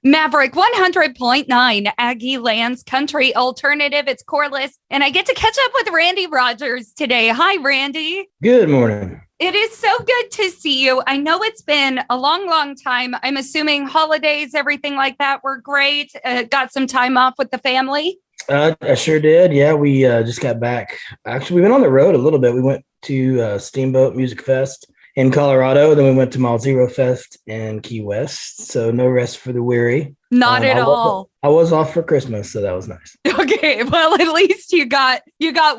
Maverick 100.9 Aggie Lands Country Alternative. It's Corliss, and I get to catch up with Randy Rogers today. Hi, Randy. Good morning. It is so good to see you. I know it's been a long, long time. I'm assuming holidays, everything like that were great. Got some time off with the family? I sure did. Yeah, we just got back. Actually, we went on the road a little bit. We went to Steamboat Music Fest in Colorado. Then we went to Mile Zero Fest in Key West. So no rest for the weary. Not at all. I was off for Christmas, so that was nice. Okay, well, at least you got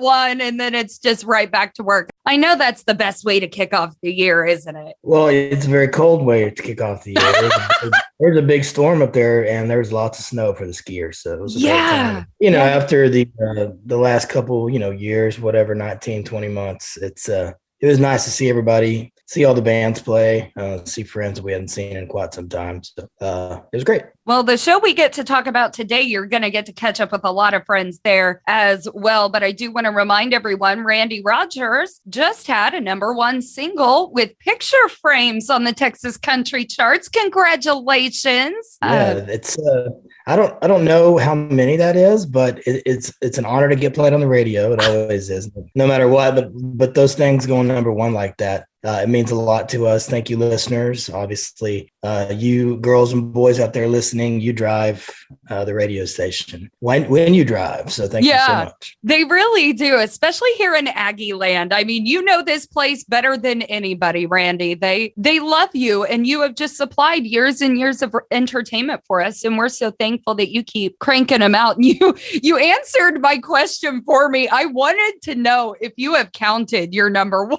one, and then it's just right back to work. I know that's the best way to kick off the year, isn't it? Well, it's a very cold way to kick off the year. There's a big storm up there, and there's lots of snow for the skiers. So it was a great time. After the last couple, years, whatever, 19, 20 months, it was nice to see everybody, see all the bands play, see friends we hadn't seen in quite some time. So it was great. Well, the show we get to talk about today, you're going to get to catch up with a lot of friends there as well. But I do want to remind everyone, Randy Rogers just had a #1 single with Picture Frames on the Texas country charts. Congratulations. Yeah, it's I don't know how many that is, but it's an honor to get played on the radio. It always is, no matter what. But those things going #1 like that, it means a lot to us. Thank you, listeners. Obviously, you girls and boys out there listening, you drive the radio station when you drive. So thank you so much. They really do, especially here in Aggie Land. I mean, you know this place better than anybody, Randy. They love you, and you have just supplied years and years of entertainment for us. And we're so thankful that you keep cranking them out. And you answered my question for me. I wanted to know if you have counted your #1.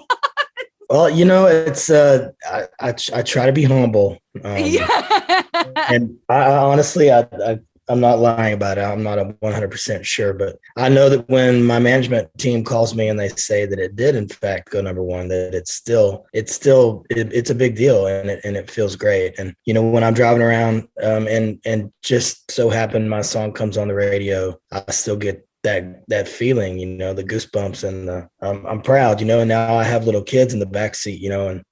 Well, it's I try to be humble, and I honestly, I'm not lying about it. I'm not 100% sure, but I know that when my management team calls me and they say that it did in fact go #1, that it's a big deal, and it feels great. And when I'm driving around, and just so happen my song comes on the radio, I still get that feeling, the goosebumps, and I'm proud, and now I have little kids in the backseat,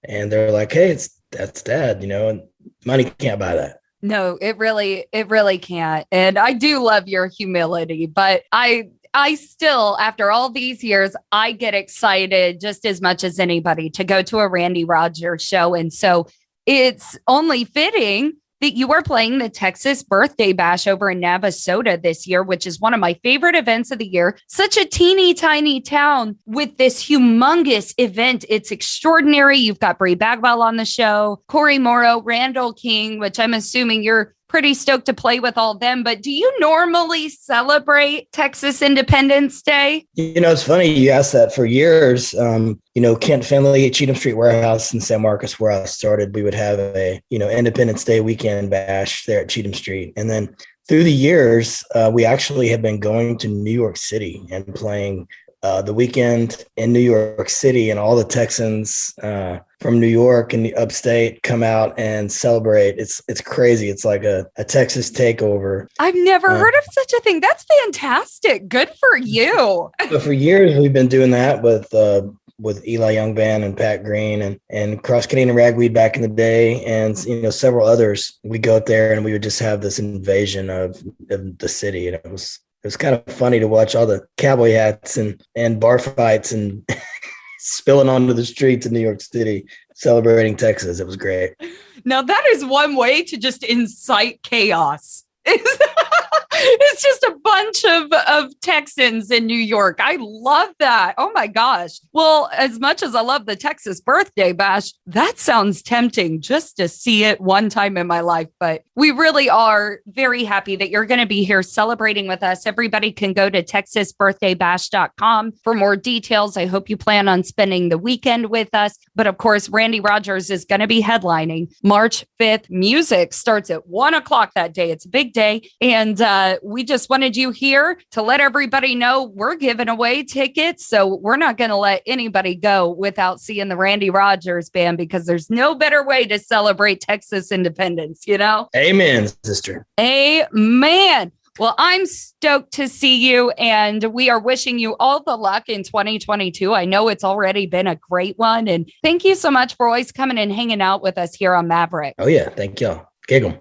and they're like, hey, that's Dad, and money can't buy that. No, it really can't. And I do love your humility, but I still, after all these years, I get excited just as much as anybody to go to a Randy Rogers show. And so it's only fitting that you are playing the Texas Birthday Bash over in Navasota this year, which is one of my favorite events of the year. Such a teeny tiny town with this humongous event. It's extraordinary. You've got Brie Bagwell on the show, Corey Morrow, Randall King, which I'm assuming you're pretty stoked to play with all them. But do you normally celebrate Texas Independence Day? It's funny you asked that. For years, Kent Finley, Cheatham Street Warehouse in San Marcos, where I started, we would have a, Independence Day weekend bash there at Cheatham Street. And then through the years, we actually have been going to New York City and playing the weekend in New York City, and all the Texans from New York and the upstate come out and celebrate. It's crazy. It's like a Texas takeover. I've never heard of such a thing. That's fantastic. Good for you. So for years, we've been doing that with Eli Young Band and Pat Green and Cross Canadian Ragweed back in the day, and several others. We go out there and we would just have this invasion of the city, and it was kind of funny to watch all the cowboy hats and bar fights and spilling onto the streets of New York City, celebrating Texas. It was great. Now that is one way to just incite chaos. It's just a bunch of Texans in New York. I love that. Oh my gosh. Well, as much as I love the Texas Birthday Bash, that sounds tempting just to see it one time in my life. But we really are very happy that you're going to be here celebrating with us. Everybody can go to texasbirthdaybash.com for more details. I hope you plan on spending the weekend with us. But of course, Randy Rogers is going to be headlining March 5th. Music starts at 1:00 that day. It's a big day. And we just wanted you here to let everybody know we're giving away tickets. So we're not going to let anybody go without seeing the Randy Rogers Band, because there's no better way to celebrate Texas independence, Amen, sister. Amen. Well, I'm stoked to see you, and we are wishing you all the luck in 2022. I know it's already been a great one, and thank you so much for always coming and hanging out with us here on Maverick. Oh, yeah. Thank y'all. Giggle.